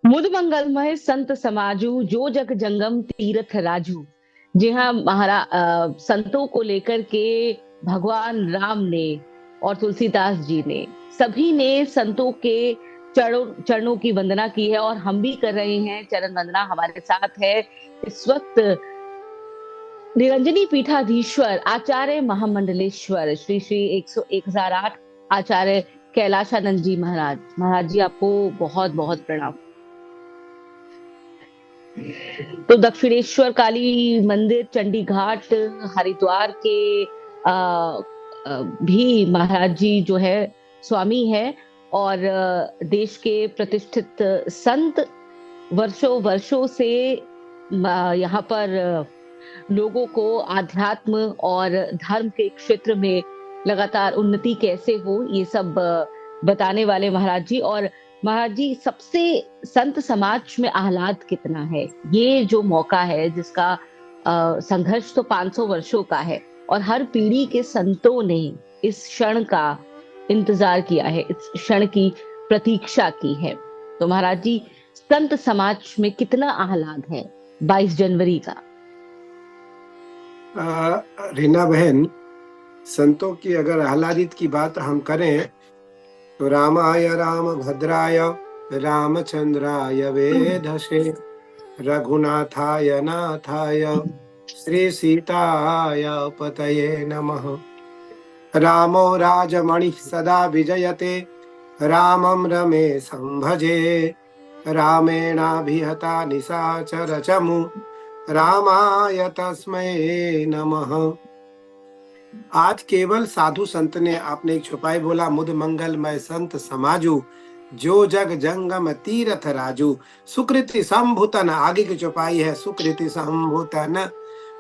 मुद मंगलमय संत समाजू जो जग जंगम तीरथ राजू। जी हाँ संतों को लेकर के भगवान राम ने और तुलसीदास जी ने सभी ने संतों के चरणों चरणों की वंदना की है और हम भी कर रहे हैं चरण वंदना। हमारे साथ है इस वक्त निरंजनी पीठाधीश्वर आचार्य महामंडलेश्वर श्री श्री 1008 आचार्य कैलाशानंद जी महाराज। महाराज जी आपको बहुत बहुत प्रणाम। तो दक्षिणेश्वर काली मंदिर, चंडी घाट, हरिद्वार के भी महाराज जी जो है स्वामी है और देश के प्रतिष्ठित संत वर्षों वर्षों से यहाँ पर लोगों को आध्यात्म और धर्म के क्षेत्र में लगातार उन्नति कैसे हो ये सब बताने वाले महाराज जी। और महाराज जी सबसे संत समाज में आह्लाद कितना है, ये जो मौका है जिसका संघर्ष तो 500 वर्षों का है और हर पीढ़ी के संतों ने इस क्षण का इंतजार किया है, इस क्षण की प्रतीक्षा की है। तो महाराज जी संत समाज में कितना आह्लाद है 22 जनवरी का? रीना बहन, संतों की अगर आह्लादित की बात हम करें तो रामाय राम भद्राय रामचंद्राय वेधसे रघुनाथाय नाथाय श्री सीताय पतये नमः। रामो राजमणि सदा विजयते रामं रमेशं भजे रामेणाभिहता निशाचर चमु रामाय तस्मै नमः। आज केवल साधु संत ने आपने एक छुपाई बोला, मुद मंगलमय संत समाजू जो जग जंगम तीरथ राजू। सुकृति संभूतन, आगे की चौपाई है, सुकृति संभूतन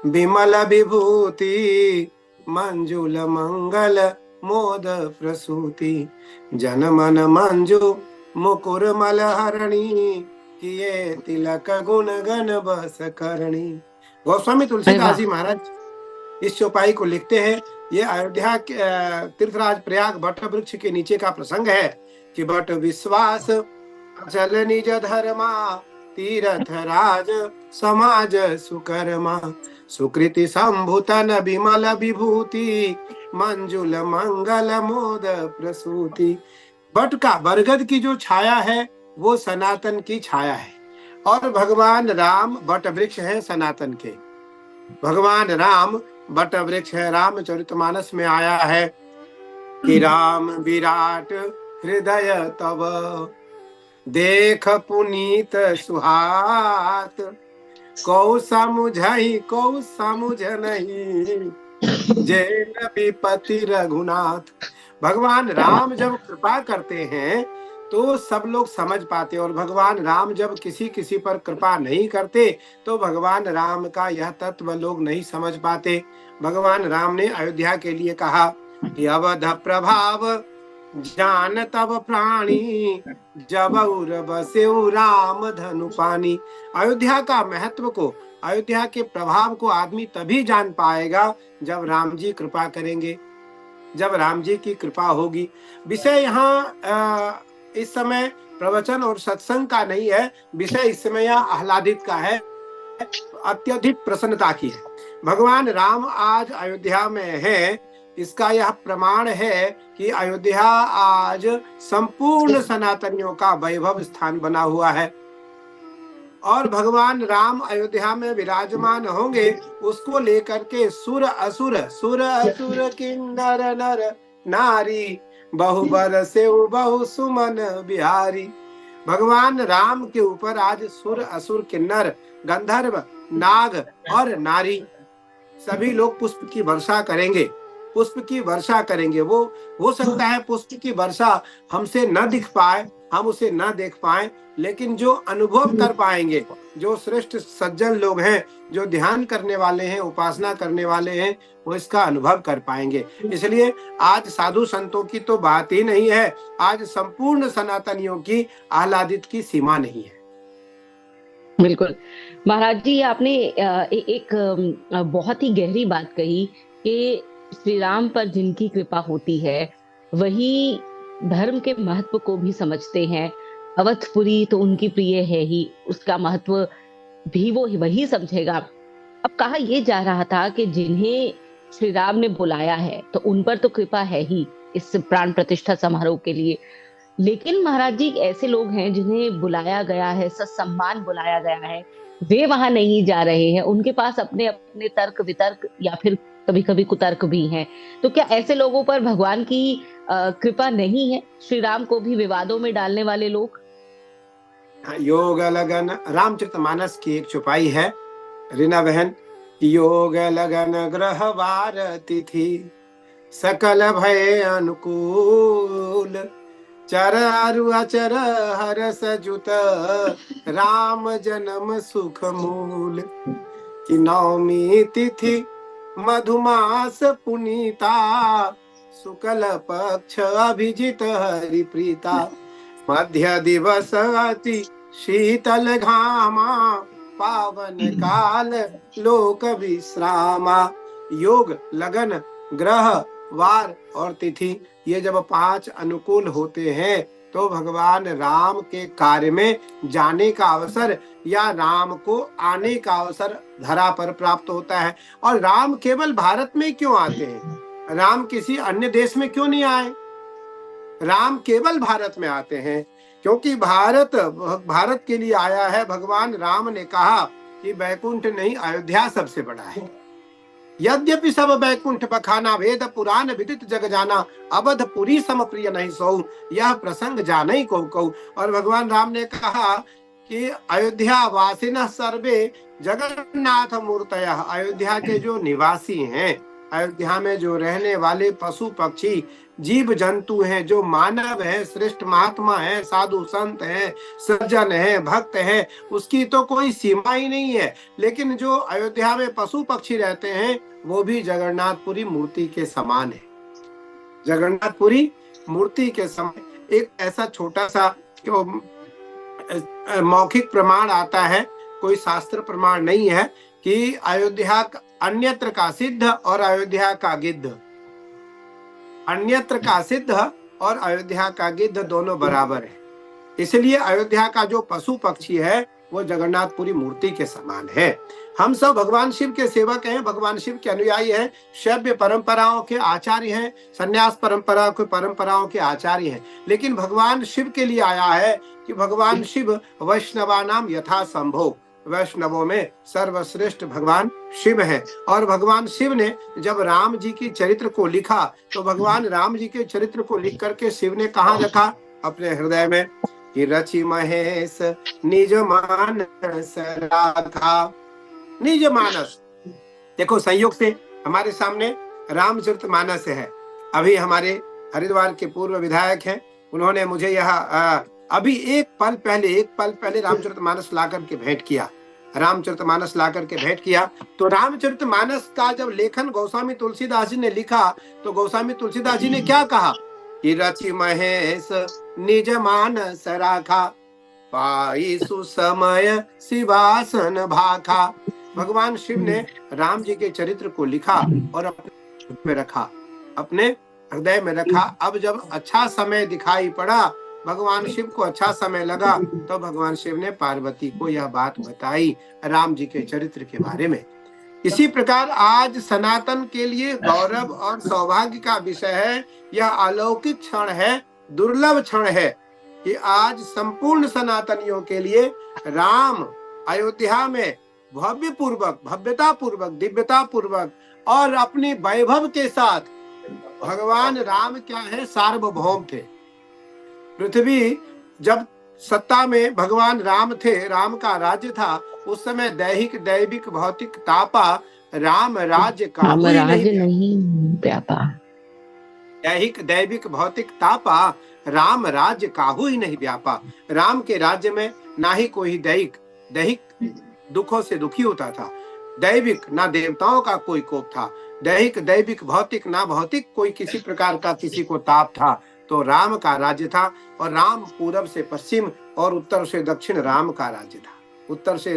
विमल विभूति मंजुल मंगल मोद प्रसूति जन मन मंजू मुकुर मल हरणी किए तिलक गुण गण बस करणी। गोस्वामी तुलसीदास जी महाराज इस चौपाई को लिखते हैं। ये अयोध्या तीर्थराज प्रयाग बट वृक्ष के नीचे का प्रसंग है कि बट विश्वास चल निज धर्मा तीर्थ राज समाज सुकर्मा सुकृति संभूतन विमल विभूति मंजुल मंगल मोद प्रसूति। बट का बरगद की जो छाया है वो सनातन की छाया है और भगवान राम बट वृक्ष है सनातन के। भगवान राम बट वृक्ष है। रामचरितमानस में आया है कि राम विराट हृदय तब देख पुनीत सुहात कौ समुझ नहीं जैन विपति रघुनाथ। भगवान राम जब कृपा करते हैं तो सब लोग समझ पाते और भगवान राम जब किसी पर कृपा नहीं करते तो भगवान राम का यह तत्व लोग नहीं समझ पाते। भगवान राम ने अयोध्या के लिए कहा कि अवध प्रभाव जान तब प्राणी जब बसेउ राम धनु पानी। अयोध्या का महत्व को, अयोध्या के प्रभाव को आदमी तभी जान पाएगा जब राम जी कृपा करेंगे, जब राम जी की कृपा होगी। विषय यहाँ इस समय प्रवचन और सत्संग का नहीं है, विषय इस समय यहाँ आह्लादित का है, अत्यधिक प्रसन्नता की है। भगवान राम आज अयोध्या में है, इसका यह प्रमाण है कि अयोध्या आज संपूर्ण सनातनियों का वैभव स्थान बना हुआ है और भगवान राम अयोध्या में विराजमान होंगे। उसको लेकर के सुर असुर किन्नर नर नारी बहु बरसे बहु सुमन बिहारी। भगवान राम के ऊपर आज सुर असुर किन्नर गंधर्व नाग और नारी सभी लोग पुष्प की वर्षा करेंगे, पुष्प की वर्षा करेंगे। वो हो सकता है पुष्प की वर्षा हमसे न दिख पाए, हम उसे न देख पाए, लेकिन जो अनुभव कर पाएंगे, जो श्रेष्ठ सज्जन लोग हैं, जो ध्यान करने वाले हैं, उपासना करने वाले हैं, वो इसका अनुभव कर पाएंगे। इसलिए आज साधु संतों की तो बात ही नहीं है, आज संपूर्ण सनातनियों की आह्लादित की सीमा नहीं है। बिल्कुल महाराज जी, आपने एक बहुत ही गहरी बात कही कि श्री राम पर जिनकी कृपा होती है वही धर्म के महत्व को भी समझते हैं अवधपुरी तो उनकी प्रिय है ही, उसका महत्व भी वो वही समझेगा। अब कहा ये जा रहा था कि जिन्हें श्री राम ने बुलाया है तो उन पर तो कृपा है ही इस प्राण प्रतिष्ठा समारोह के लिए, लेकिन महाराज जी ऐसे लोग हैं जिन्हें बुलाया गया है, ससम्मान बुलाया गया है, वे वहां नहीं जा रहे हैं, उनके पास अपने अपने तर्क वितर्क या फिर कभी कभी कुतर्क भी हैं। तो क्या ऐसे लोगों पर भगवान की कृपा नहीं है? श्री राम को भी विवादों में डालने वाले लोग। योग लगन रामचरितमानस की एक चौपाई है रीना बहन। योग लगन ग्रह वार तिथि सकल भय अनुकूल, चर अरु अचर हरस जुत राम जन्म सुख मूल। कि नवमी तिथि मधुमास पुनीता, शुक्ल पक्ष अभिजित हरि प्रीता। मध्य दिवस अति शीतल घामा, पावन काल लोक विश्रामा। योग लगन ग्रह वार और तिथि ये जब 5 अनुकूल होते हैं तो भगवान राम के कार्य में जाने का अवसर या राम को आने का अवसर धरा पर प्राप्त होता है। और राम केवल भारत में क्यों आते हैं? राम किसी अन्य देश में क्यों नहीं आए? राम केवल भारत में आते हैं क्योंकि भारत के लिए आया है। भगवान राम ने कहा कि वैकुंठ नहीं, अयोध्या सबसे बड़ा है। यद्यपि सब वैकुंठ बखाना, वेद पुराण विदित जग जाना, अवधपुरी सम प्रिय नहीं सोऊ, यह प्रसंग जाने को कहूं। और भगवान राम ने कहा कि अयोध्या वासिनः सर्वे जगन्नाथ मूर्तयः, अयोध्या के जो निवासी हैं, अयोध्या में जो रहने वाले पशु पक्षी जीव जंतु हैं, जो मानव है, श्रेष्ठ महात्मा है, साधु संत है, सज्जन है, भक्त है, उसकी तो कोई सीमा ही नहीं है। लेकिन जो अयोध्या में पशु पक्षी रहते हैं वो भी जगन्नाथपुरी मूर्ति के समान है। जगन्नाथपुरी मूर्ति के समान एक ऐसा छोटा सा मौखिक प्रमाण आता है, कोई शास्त्र प्रमाण नहीं है, कि अयोध्या अन्यत्र का सिद्ध और अयोध्या का गिद्ध, अन्यत्र का सिद्ध और अयोध्या का गिद्ध दोनों बराबर है। इसलिए अयोध्या का जो पशु पक्षी है वो जगन्नाथपुरी मूर्ति के समान है। हम सब भगवान शिव के सेवक हैं, भगवान शिव के अनुयायी हैं, शैव्य परंपराओं के आचार्य हैं, संन्यास परंपराओं के आचार्य हैं। लेकिन भगवान शिव के लिए आया है कि भगवान शिव वैष्णवानाम यथा संभव, वैष्णवों में सर्वश्रेष्ठ भगवान शिव है। और भगवान शिव ने जब राम जी की चरित्र को लिखा तो भगवान राम जी के चरित्र को लिख करके शिव ने कहाँ रखा? अपने हृदय में। कि रचि महेश निज मानस राखा। निज मानस, देखो संयोग से हमारे सामने रामचरितमानस है। अभी हमारे हरिद्वार के पूर्व विधायक हैं, उन्होंने मुझे यह अभी एक पल पहले रामचरितमानस ला करके भेंट किया। रामचरितमानस ला करके भेंट किया तो रामचरितमानस का जब लेखन गोस्वामी तुलसीदास जी ने लिखा तो गोस्वामी तुलसीदास जी ने क्या कहा? कि रचि महेश निज मानस राखा, पाई सुसमय शिवासन भाखा। भगवान शिव ने राम जी के चरित्र को लिखा और अपने में रखा, अपने हृदय में रखा। अब जब अच्छा समय दिखाई पड़ा, भगवान शिव को अच्छा समय लगा, तो भगवान शिव ने पार्वती को यह बात बताई राम जी के चरित्र के बारे में। इसी प्रकार आज सनातन के लिए गौरव और सौभाग्य का विषय है, यह अलौकिक क्षण है, दुर्लभ क्षण है कि आज संपूर्ण सनातनियों के लिए राम अयोध्या में भव्यता पूर्वक दिव्यता पूर्वक और अपनी वैभव के साथ, भगवान राम क्या है? सार्वभौम थे। पृथ्वी जब सत्ता में भगवान राम थे, राम का राज्य था, उस समय दैहिक दैविक भौतिक तापा राम राज्य का नहीं व्यापा। दैहिक दैविक भौतिक तापा राम राज्य काहू ही नहीं व्यापा। राम के राज्य में ना ही कोई दैहिक दुखों से दुखी होता था, दैविक ना देवताओं का कोई कोप था, दैहिक दैविक भौतिक ना भौतिक कोई किसी प्रकार का किसी को ताप था। तो राम का राज्य था और राम पूरब से पश्चिम और उत्तर से दक्षिण राम का राज्य था। उत्तर से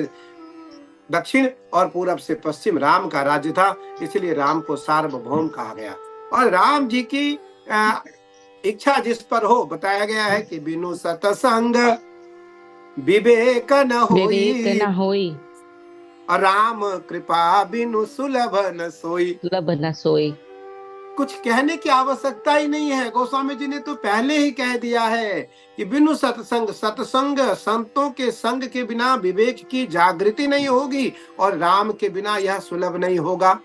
दक्षिण और पूरब से पश्चिम राम का राज्य था, इसलिए राम को सार्वभौम कहा गया। और राम जी की इच्छा जिस पर हो, बताया गया है कि बिनु सतसंग विवेक न विवेक होई, न होई, राम कृपा बिनु सुलभ न सोई। सुलभ न सोई। कुछ कहने की आवश्यकता ही नहीं है, गोस्वामी जी ने तो पहले ही कह दिया है कि बिनु सत्संग, सत्संग संतों के संग के बिना विवेक की जागृति नहीं होगी, और राम के बिना यह सुलभ नहीं होगा।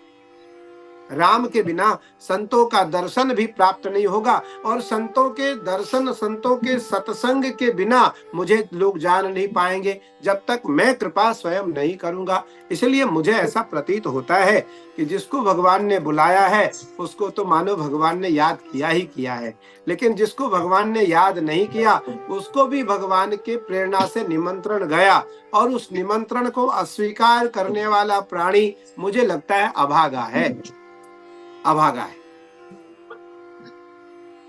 राम के बिना संतों का दर्शन भी प्राप्त नहीं होगा, और संतों के दर्शन, संतों के सत्संग के बिना मुझे लोग जान नहीं पाएंगे जब तक मैं कृपा स्वयं नहीं करूंगा। इसलिए मुझे ऐसा प्रतीत होता है कि जिसको भगवान ने बुलाया है उसको तो मानो भगवान ने याद किया ही किया है, लेकिन जिसको भगवान ने याद नहीं किया उसको भी भगवान के प्रेरणा से निमंत्रण गया, और उस निमंत्रण को अस्वीकार करने वाला प्राणी मुझे लगता है अभागा है, अभागा है।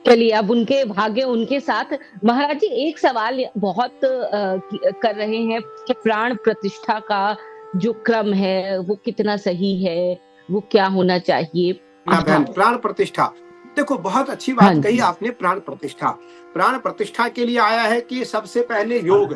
चलिए, अब उनके भाग्य उनके साथ। महाराज जी, एक सवाल बहुत कर रहे हैं कि प्राण प्रतिष्ठा का जो क्रम है वो कितना सही है, वो क्या होना चाहिए? ना बहन, प्राण प्रतिष्ठा, देखो बहुत अच्छी हाँ बात कही जी। आपने। प्राण प्रतिष्ठा, प्राण प्रतिष्ठा के लिए आया है कि सबसे पहले योग,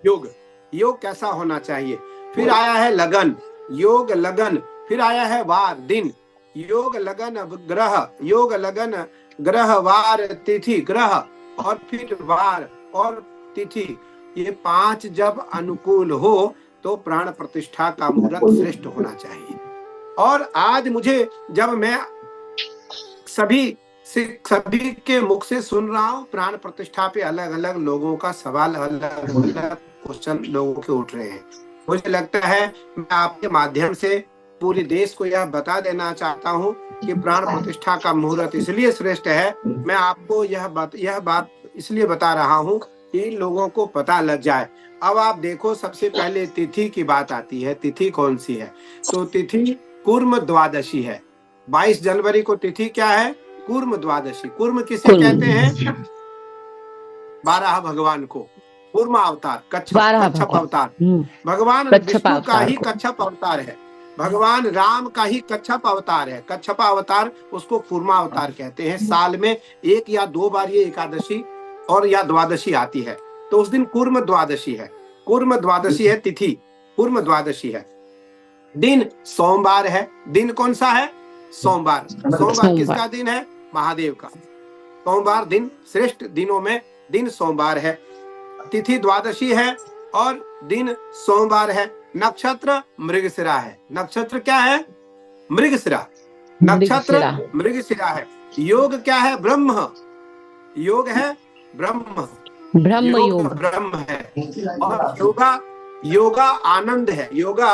योग, योग कैसा होना चाहिए। फिर आया है लगन, योग लगन। फिर आया है वार, दिन, योग लगन ग्रह, योग लगन ग्रह वार तिथि, ग्रह और फिर वार और तिथि। ये 5 जब अनुकूल हो तो प्राण प्रतिष्ठा का मुहूर्त श्रेष्ठ होना चाहिए। और आज मुझे, जब मैं सभी के मुख से सुन रहा हूँ, प्राण प्रतिष्ठा पे अलग अलग लोगों का सवाल, अलग अलग क्वेश्चन लोगों के उठ रहे हैं। मुझे लगता है मैं आपके माध्यम से पूरे देश को यह बता देना चाहता हूँ कि प्राण प्रतिष्ठा का मुहूर्त इसलिए श्रेष्ठ है। मैं आपको यह बात इसलिए बता रहा हूँ कि लोगों को पता लग जाए। अब आप देखो, सबसे पहले तिथि की बात आती है। तिथि कौन सी है? तो तिथि कूर्म द्वादशी है। 22 जनवरी को तिथि क्या है? कूर्म द्वादशी। कूर्म किसे कहते हैं? 12 भगवान को, कूर्म अवतार, कच्छप अवतार। भगवान विष्णु का ही कच्छप अवतार है, भगवान राम का ही कच्छप अवतार है। कच्छप अवतार, उसको कूर्मा अवतार कहते हैं। साल में 1 या 2 बार ये एकादशी और या द्वादशी आती है, तो उस दिन कूर्म द्वादशी है। कूर्म द्वादशी है तिथि, कूर्म द्वादशी है। दिन सोमवार है। दिन कौन सा है? सोमवार। सोमवार किसका दिन है? महादेव का। सोमवार दिन श्रेष्ठ दिनों में दिन सोमवार है। तिथि द्वादशी है और दिन सोमवार है। नक्षत्र मृगशिरा है। नक्षत्र क्या है? मृगशिरा। नक्षत्र मृगशिरा है। योग क्या है? ब्रह्म। योग है ब्रह्म, ब्रह्म योग, ब्रह्म है। और योगा आनंद है। योगा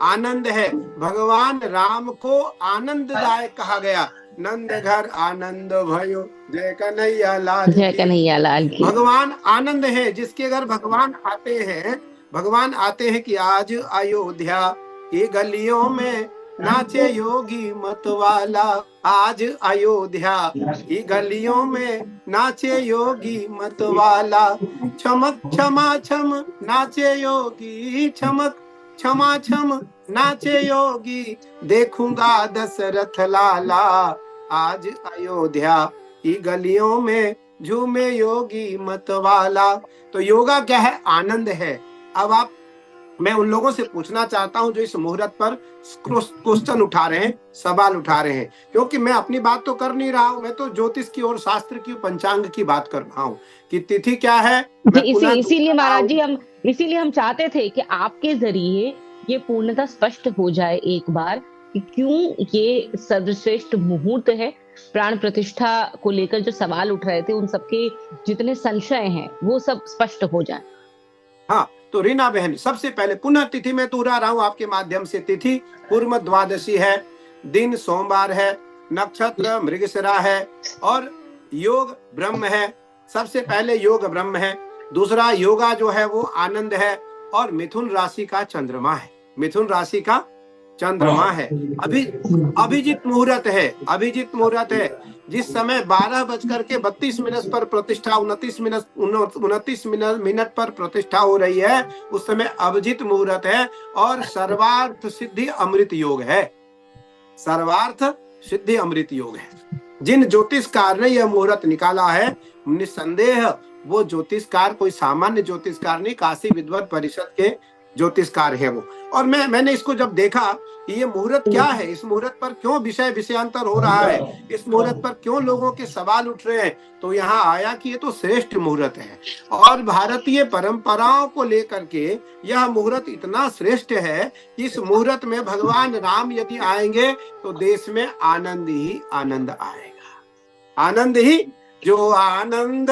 आनंद है। भगवान राम को आनंददायक कहा गया। नंद घर आनंद भयो, जय कन्हैया लाल, जय कन्हैया लाल की। भगवान आनंद है। जिसके घर भगवान आते हैं, भगवान आते हैं कि आज अयोध्या की गलियों में नाचे योगी मतवाला। आज अयोध्या की गलियों में नाचे योगी मतवाला। चमक क्षमा छम नाचे योगी, चमक क्षमा छम नाचे योगी, देखूंगा दशरथ लाला। आज अयोध्या की गलियों में झूमे योगी मतवाला। तो योगा क्या है? आनंद है। अब मैं उन लोगों से पूछना चाहता हूं जो इस मुहूर्त पर क्वेश्चन उठा रहे हैं, सवाल उठा रहे हैं, क्योंकि मैं अपनी बात तो कर नहीं रहा हूं, मैं तो ज्योतिष की और शास्त्र की, पंचांग की बात कर रहा हूं कि तिथि क्या है। इसीलिए महाराज जी हम चाहते थे कि आपके जरिए ये पूर्णतः स्पष्ट हो जाए एक बार कि क्यों ये सर्वश्रेष्ठ मुहूर्त है। प्राण प्रतिष्ठा को लेकर जो सवाल उठ रहे थे, उन सबके जितने संशय हैं वो सब स्पष्ट हो जाए। हाँ, तो रीना बहन, सबसे पहले पुनः तिथि में दोहरा रहा हूं आपके माध्यम से। तिथि कूर्म द्वादशी है, दिन सोमवार है, नक्षत्र मृगशिरा है और योग ब्रह्म है। सबसे पहले योग ब्रह्म है। दूसरा योगा जो है वो आनंद है और मिथुन राशि का चंद्रमा है। मिथुन राशि का चंद्रमा है। अभिजीत मुहूर्त है। अभिजीत मुहूर्त है। जिस समय 12:32 पर प्रतिष्ठा, 29 मिनट पर प्रतिष्ठा हो रही है, उस समय अभिजीत मुहूर्त है और सर्वार्थ सिद्धि अमृत योग है। सर्वार्थ सिद्धि अमृत योग है। जिन ज्योतिषकार ने यह मुहूर्त निकाला है, निसंदेह वो ज्योतिषकार कोई सामान्य ज्योतिषकार नहीं, काशी विद्वत परिषद के ज्योतिषकार है वो। और मैंने इसको जब देखा कि ये मुहूर्त क्या है, इस मुहूर्त पर क्यों विषयांतर हो रहा है, इस मुहूर्त पर क्यों लोगों के सवाल उठ रहे हैं, तो यहाँ आया कि ये तो श्रेष्ठ मुहूर्त है। और भारतीय परंपराओं को लेकर के यह मुहूर्त इतना श्रेष्ठ है कि इस मुहूर्त में भगवान राम यदि आएंगे तो देश में आनंद ही आनंद आएगा। आनंद ही जो आनंद,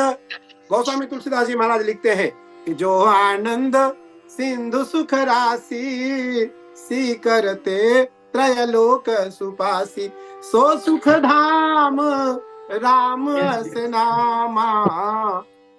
गोस्वामी तुलसीदास जी महाराज लिखते हैं कि जो आनंद सिंधु सुख राशि, सी करते त्रयलोक सुपासी, सो सुख धाम राम अस नामा,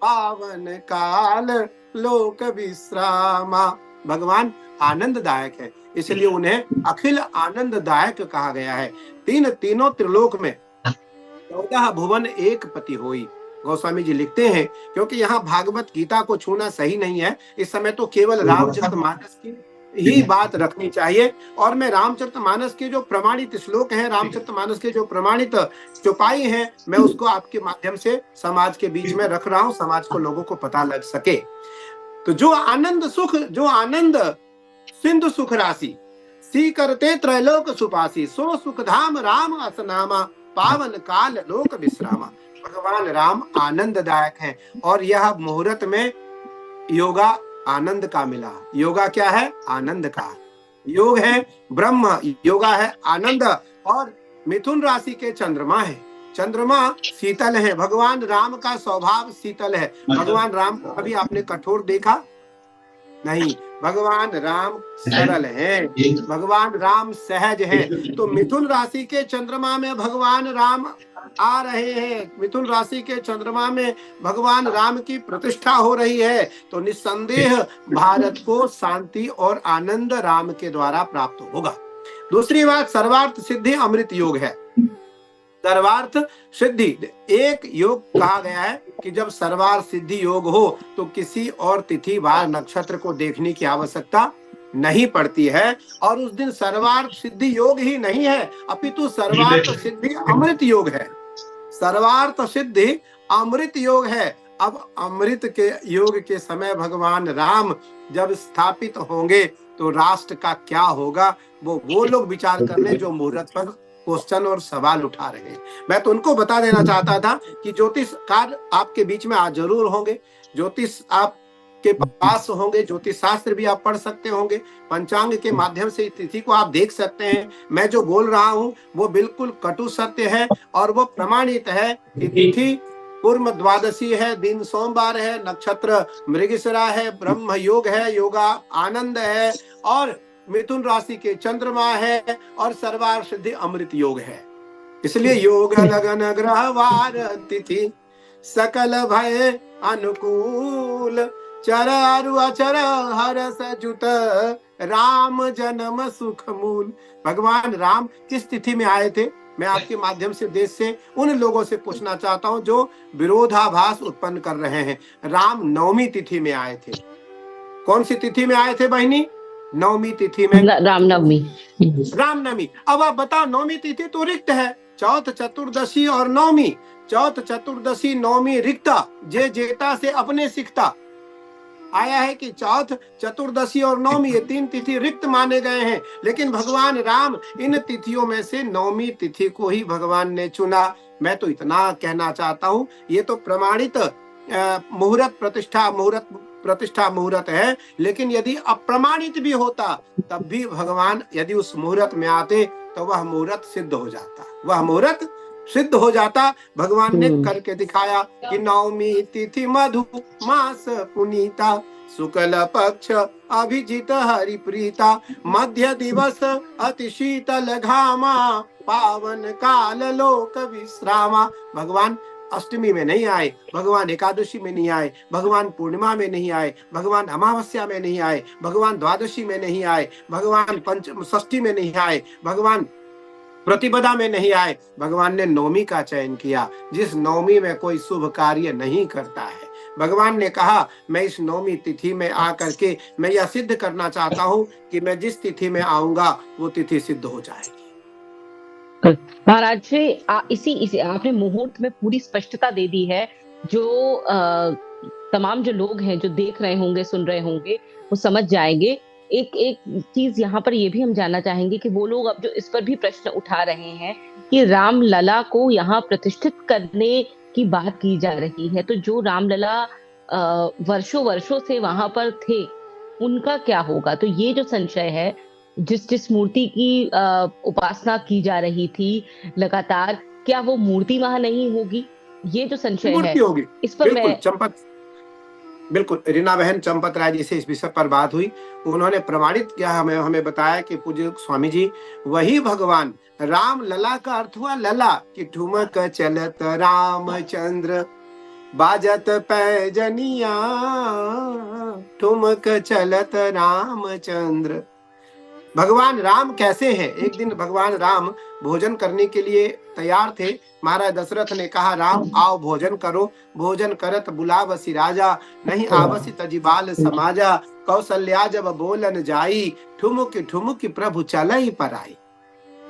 पावन काल लोक विश्रामा। भगवान आनंददायक है, इसलिए उन्हें अखिल आनंददायक कहा गया है। तीनों त्रिलोक में 14 भुवन एक पति होई, गोस्वामी जी लिखते हैं। क्योंकि यहाँ भागवत गीता को छूना सही नहीं है, इस समय तो केवल रामचरितमानस की ही बात रखनी चाहिए। और मैं रामचरितमानस के जो प्रमाणित श्लोक हैं, रामचरितमानस के जो प्रमाणित चौपाई हैं, मैं उसको आपके माध्यम से समाज के बीच में रख रहा हूँ, समाज को, लोगों को पता लग सके। तो जो आनंद सिंधु सुख राशि, सी करते त्रैलोक सुपासी, सो सुख धाम राम असनामा, पावन काल लोक विश्रामा। भगवान राम आनंददायक हैं। और यह मुहूर्त में योगा आनंद का मिला। योगा क्या है? आनंद का। योग है ब्रह्म, योगा है आनंद। और मिथुन राशि के चंद्रमा है, चंद्रमा शीतल है। भगवान राम का स्वभाव शीतल है। भगवान राम को कभी आपने कठोर देखा? नहीं, भगवान राम सरल हैं, भगवान राम सहज हैं। तो मिथुन राशि के चंद्रमा में भगवान राम आ रहे हैं, मिथुन राशि के चंद्रमा में भगवान राम की प्रतिष्ठा हो रही है। तो निस्संदेह भारत को शांति और आनंद राम के द्वारा प्राप्त होगा। दूसरी बात, सर्वार्थ सिद्धि अमृत योग है। सर्वार्थ सिद्धि एक योग कहा गया है कि जब सर्वार्थ सिद्धि योग हो तो किसी और तिथि वार नक्षत्र को देखने की आवश्यकता नहीं पड़ती है। और उस दिन सर्वार्थ सिद्धि योग ही नहीं है, अपितु सर्वार्थ सिद्धि अमृत योग है। सर्वार्थ सिद्धि अमृत योग है। अब अमृत के योग के समय भगवान राम जब स्थापित होंगे तो राष्ट्र का क्या होगा, वो लोग विचार कर ले जो मुहूर्त पर क्वेश्चन और सवाल उठा रहे हैं। मैं तो उनको बता देना चाहता था कि ज्योतिषकार आपके बीच में आज जरूर होंगे, ज्योतिष आपके पास होंगे, ज्योतिष शास्त्र भी आप पढ़ सकते होंगे, पंचांग के माध्यम से तिथि को आप देख सकते हैं। मैं जो बोल रहा हूँ वो बिल्कुल कटु सत्य है और वो प्रमाणित है कि तिथि पूर्व द्वादशी है, दिन सोमवार है, नक्षत्र मृगशिरा है, ब्रह्म योग है, योगा आनंद है, और मिथुन राशि के चंद्रमा है, और सर्वार्थ सिद्धि अमृत योग है। इसलिए योग लगन ग्रह वार तिथि सकल भय अनुकूल, चर अरु अचर हरस जुत राम जन्म सुख मूल। भगवान राम किस तिथि में आए थे? मैं आपके माध्यम से देश से उन लोगों से पूछना चाहता हूं जो विरोधाभास उत्पन्न कर रहे हैं। राम नवमी तिथि में आए थे। कौन सी तिथि में आए थे बहनी? नवमी तिथि में, रामनवमी। रामनवमी। अब आप बताओ, नवमी तिथि तो रिक्त है, चौथ चतुर्दशी और नवमी। चौथ चतुर्दशी नवमी रिक्ता, जे जेता से अपने सिखता। आया है कि चौथ चतुर्दशी और नवमी ये 3 तिथि रिक्त माने गए हैं, लेकिन भगवान राम इन तिथियों में से नवमी तिथि को ही भगवान ने चुना। मैं तो इतना कहना चाहता हूँ, ये तो प्रमाणित मुहूर्त प्रतिष्ठा मुहूर्त है, लेकिन यदि अप्रमाणित भी होता तब भी भगवान यदि उस मुहूर्त में आते तो वह मुहूर्त सिद्ध हो जाता, वह मुहूर्त सिद्ध हो जाता। भगवान ने करके दिखाया कि नवमी तिथि मधु मास पुनीता, शुक्ल पक्ष अभिजित हरि प्रीता, मध्य दिवस अति शीतल घामा, पावन काल लोक विश्रामा। भगवान अष्टमी में नहीं आए, भगवान एकादशी में नहीं आए, भगवान पूर्णिमा में नहीं आए, भगवान अमावस्या में नहीं आए, भगवान द्वादशी में नहीं आए, भगवान षष्ठी में नहीं आए, भगवान प्रतिपदा में नहीं आए। भगवान ने नवमी का चयन किया, जिस नवमी में कोई शुभ कार्य नहीं करता है। भगवान ने कहा मैं इस नवमी तिथि में आकर के मैं यह सिद्ध करना चाहता हूँ कि मैं जिस तिथि में आऊंगा वो तिथि सिद्ध हो जाएगी। महाराज जी, इसी आपने मुहूर्त में पूरी स्पष्टता दे दी है। जो तमाम जो लोग हैं, जो देख रहे होंगे, सुन रहे होंगे, वो समझ जाएंगे। एक एक चीज यहाँ पर ये भी हम जानना चाहेंगे कि वो लोग अब जो इस पर भी प्रश्न उठा रहे हैं कि रामलला को यहाँ प्रतिष्ठित करने की बात की जा रही है, तो जो रामलला वर्षों वर्षों से वहां पर थे, उनका क्या होगा? तो ये जो संशय है, जिस जिस मूर्ति की उपासना की जा रही थी लगातार, क्या वो मूर्ति वहां नहीं होगी? ये जो संशय है, मूर्ति होगी, इस पर बिल्कुल। मैं बिल्कुल, रीना बहन चंपत राय जी से इस विषय पर बात हुई, उन्होंने प्रमाणित किया, हमें बताया कि पूज्य स्वामी जी वही भगवान राम लला का अर्थ हुआ लला कि ठुमक चलत रामचंद्र बाजत पैजनिया, ठुमक चलत रामचंद्र। भगवान राम कैसे हैं? एक दिन भगवान राम भोजन करने के लिए तैयार थे। महाराज दशरथ ने कहा, राम आओ भोजन करो। भोजन करत बुलावसी राजा, नहीं आवसी तजिबाल समाजा। कौशल्या जब बोलन जाई, ठुमुक ठुमुक प्रभु चलई पर आई।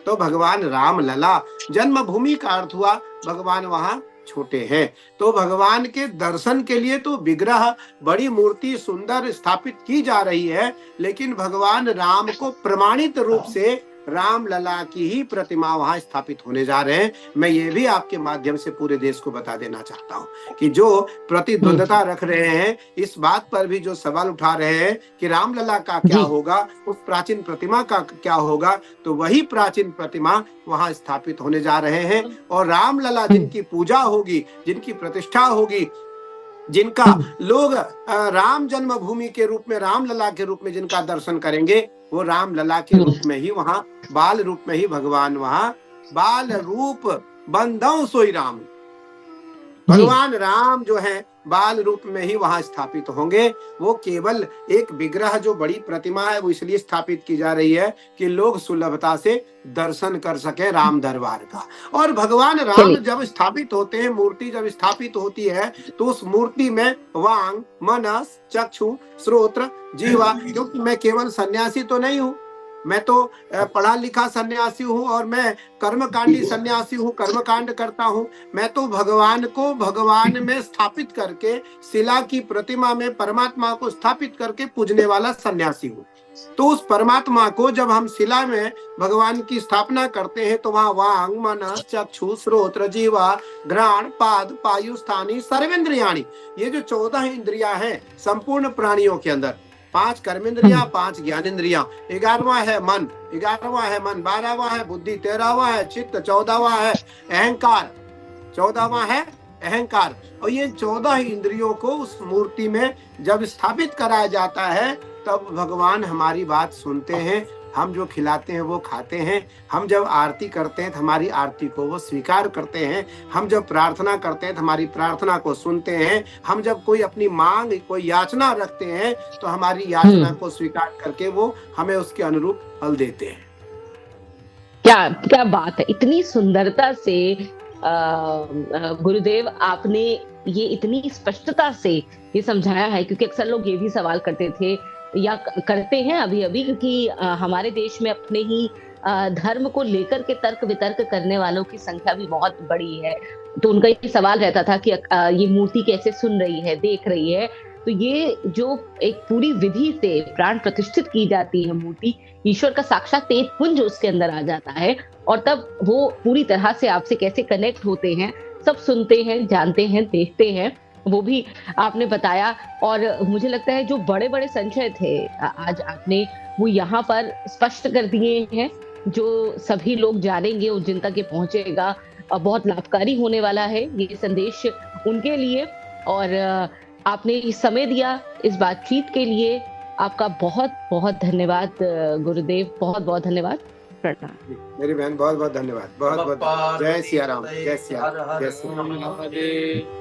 तो भगवान राम लला जन्मभूमि का अर्थ हुआ भगवान वहां छोटे हैं। तो भगवान के दर्शन के लिए तो विग्रह, बड़ी मूर्ति सुंदर स्थापित की जा रही है, लेकिन भगवान राम को प्रमाणित रूप से राम लला की ही प्रतिमा वहां स्थापित होने जा रहे हैं। मैं ये भी आपके माध्यम से पूरे देश को बता देना चाहता हूँ कि जो प्रतिद्वंदता रख रहे हैं, इस बात पर भी जो सवाल उठा रहे हैं कि राम लला का क्या होगा, उस प्राचीन प्रतिमा का क्या होगा, तो वही प्राचीन प्रतिमा वहां स्थापित होने जा रहे हैं। और राम लला जिनकी पूजा होगी, जिनकी प्रतिष्ठा होगी, जिनका लोग राम जन्मभूमि के रूप में, राम लला के रूप में जिनका दर्शन करेंगे, वो राम लला के रूप में ही वहां बाल रूप में ही भगवान वहां बाल रूप बंधौ सोई राम, भगवान राम जो है बाल रूप में ही वहां स्थापित होंगे। वो केवल एक विग्रह, जो बड़ी प्रतिमा है, वो इसलिए स्थापित की जा रही है कि लोग सुलभता से दर्शन कर सके राम दरबार का। और भगवान राम जब स्थापित होते हैं, मूर्ति जब स्थापित होती है, तो उस मूर्ति में वांग, मनस, चक्षु, श्रोत्र, जीवा, क्योंकि मैं केवल सन्यासी तो नहीं हूँ, मैं तो पढ़ा लिखा सन्यासी हूँ और मैं कर्मकांडी सन्यासी हूँ, कर्मकांड करता हूँ। मैं तो भगवान को भगवान में स्थापित करके, शिला की प्रतिमा में परमात्मा को स्थापित करके पूजने वाला सन्यासी हूँ। तो उस परमात्मा को जब हम शिला में भगवान की स्थापना करते हैं, तो वहाँ वांग, मन, चक्षु, श्रोत्र, जीवा, घ्राण, पाद, पायु, स्थानी, सर्वेंद्रियाणी, ये जो 14 इंद्रियां हैं संपूर्ण प्राणियों के अंदर, 5 कर्मेंद्रियां, 5 ज्ञानेंद्रियां, 11वां है मन, 12वां है बुद्धि, 13वां है चित्त, 14वां है अहंकार, 14वां है अहंकार। और ये 14 इंद्रियों को उस मूर्ति में जब स्थापित कराया जाता है, तब भगवान हमारी बात सुनते हैं। हम जो खिलाते हैं वो खाते हैं। हम जब आरती करते हैं तो हमारी आरती को वो स्वीकार करते हैं। हम जब प्रार्थना करते हैं तो हमारी प्रार्थना को सुनते हैं। हम जब कोई अपनी मांग, कोई याचना रखते हैं, तो हमारी याचना को स्वीकार करके वो हमें उसके अनुरूप फल देते हैं। क्या क्या बात है! इतनी सुंदरता से गुरुदेव आपने ये इतनी स्पष्टता से ये समझाया है, क्योंकि अक्सर लोग ये भी सवाल करते थे या करते हैं अभी अभी, क्योंकि हमारे देश में अपने ही धर्म को लेकर के तर्क वितर्क करने वालों की संख्या भी बहुत बड़ी है। तो उनका ये सवाल रहता था कि ये मूर्ति कैसे सुन रही है, देख रही है। तो ये जो एक पूरी विधि से प्राण प्रतिष्ठित की जाती है मूर्ति, ईश्वर का साक्षात तेज पुंज उसके अंदर आ जाता है, और तब वो पूरी तरह से आपसे कैसे कनेक्ट होते हैं, सब सुनते हैं, जानते हैं, देखते हैं, वो भी आपने बताया। और मुझे लगता है जो बड़े बड़े संशय थे आज आपने वो यहाँ पर स्पष्ट कर दिए हैं, जो सभी लोग जानेंगे, उस जिन तक ये पहुंचेगा बहुत लाभकारी होने वाला है ये संदेश उनके लिए। और आपने समय दिया इस बातचीत के लिए, आपका बहुत बहुत धन्यवाद गुरुदेव, बहुत बहुत धन्यवाद। प्रणाम। मेरी बहन बहुत बहुत धन्यवाद, बहुत बहुत। जय सिया राम, जय सिया राम, जय सिया राम।